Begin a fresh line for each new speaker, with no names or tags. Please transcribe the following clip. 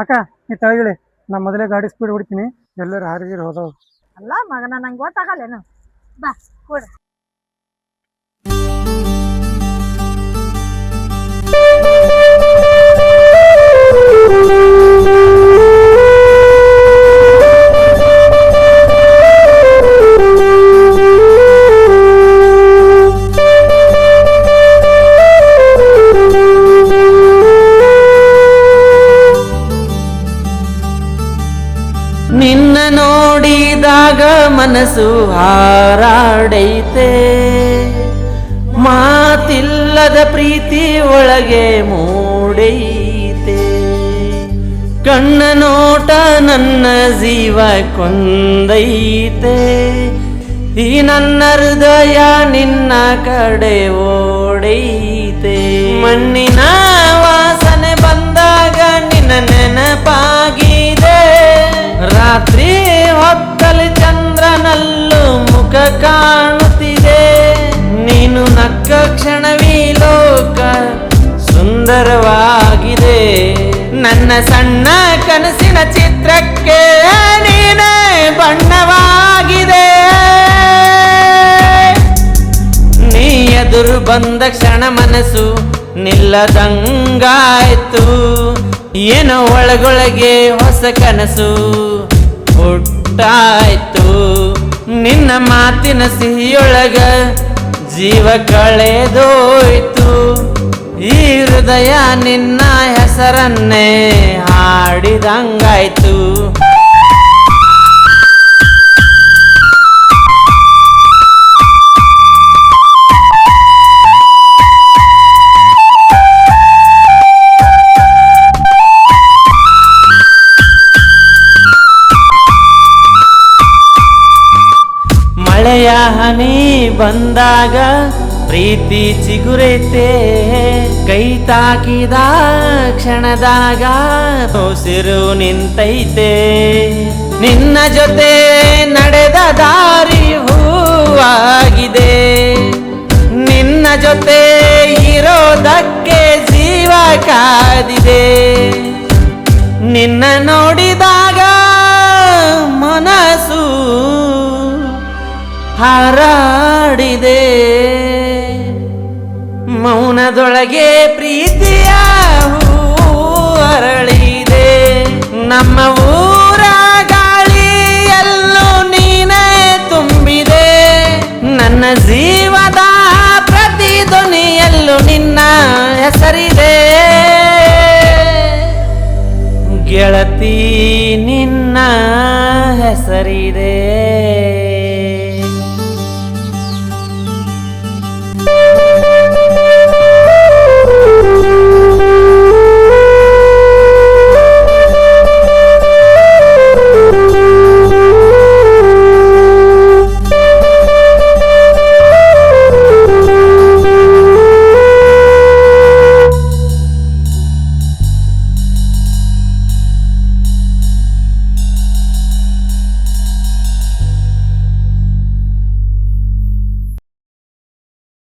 ಅಕ್ಕ ನೀ ತಳಗಿಳಿ, ನಾ ಮೊದಲೇ ಗಾಡಿ ಸ್ಪೀಡ್ ಹೊಡಿತೀನಿ, ಎಲ್ಲರೂ ಹಾರಿಗಿರಿ ಹೋದವು.
ಅಲ್ಲ ಮಗನ ನಂಗೆ ಗೊತ್ತಾಗಲ್ಲೇನು, ಬಾ ಕೊಡು.
ನಿನ್ನ ನೋಡಿದಾಗ ಮನಸ್ಸು ಹಾರಾಡೈತೆ, ಮಾತಿಲ್ಲದ ಪ್ರೀತಿ ಒಳಗೆ ಮೂಡೈತೆ. ಕಣ್ಣ ನೋಟ ನನ್ನ ಜೀವ ಕೊಂದೈತೆ, ಈ ನನ್ನ ಹೃದಯ ನಿನ್ನ ಕಡೆ ಓಡೈತೆ. ಮಣ್ಣಿನ ವಾಸನೆ ಬಂದಾಗ ನಿನ್ನ ನೆನಪಾಗಿದೆ, ರಾತ್ರಿ ಹೊತ್ತಲ್ಲಿ ಚಂದ್ರನಲ್ಲೂ ಮುಖ ಕಾಣುತ್ತಿದೆ. ನೀನು ನಕ್ಕ ಕ್ಷಣವೀ ಲೋಕ ಸುಂದರವಾಗಿದೆ, ನನ್ನ ಸಣ್ಣ ಕನಸಿನ ಚಿತ್ರಕ್ಕೆ ನೀನೇ ಬಣ್ಣವಾಗಿದೆ. ನೀ ಎದುರು ಬಂದ ಕ್ಷಣ ಮನಸ್ಸು ನಿಲ್ಲದಂಗಾಯ್ತು, ಏನೋ ಒಳಗೊಳಗೆ ಹೊಸ ಕನಸು ಹುಟ್ಟಾಯ್ತು. ನಿನ್ನ ಮಾತಿನ ಸಿಹಿಯೊಳಗ ಜೀವ ಕಳೆದೋಯ್ತು, ಈ ಹೃದಯ ನಿನ್ನ ಹೆಸರನ್ನೇ ಹಾಡಿದಂಗಾಯ್ತು. ಮಳೆಯ ಹನಿ ಬಂದಾಗ ಪ್ರೀತಿ ಚಿಗುರೈತೆ, ಕೈ ತಾಕಿದ ಕ್ಷಣದಾಗ ಉಸಿರು ನಿಂತೈತೆ. ನಿನ್ನ ಜೊತೆ ನಡೆದ ದಾರಿ ಹೂವಾಗಿದೆ, ನಿನ್ನ ಜೊತೆ ಇರೋದಕ್ಕೆ ಜೀವ ಕಾದಿದೆ. ನಿನ್ನ ನೋಡಿದಾಗ ಮನಸ್ಸು ಹಾರಾಡಿದೆ, ಮೌನದೊಳಗೆ ಪ್ರೀತಿಯ ಹೂ ಅರಳಿದೆ. ನಮ್ಮ ಊರ ಗಾಳಿಯಲ್ಲೂ ನೀನೇ ತುಂಬಿದೆ, ನನ್ನ ಜೀವದ ಪ್ರತಿ ಧ್ವನಿಯಲ್ಲೂ ನಿನ್ನ ಹೆಸರಿದೆ. ಗೆಳತಿ ನಿನ್ನ ಹೆಸರಿದೆ.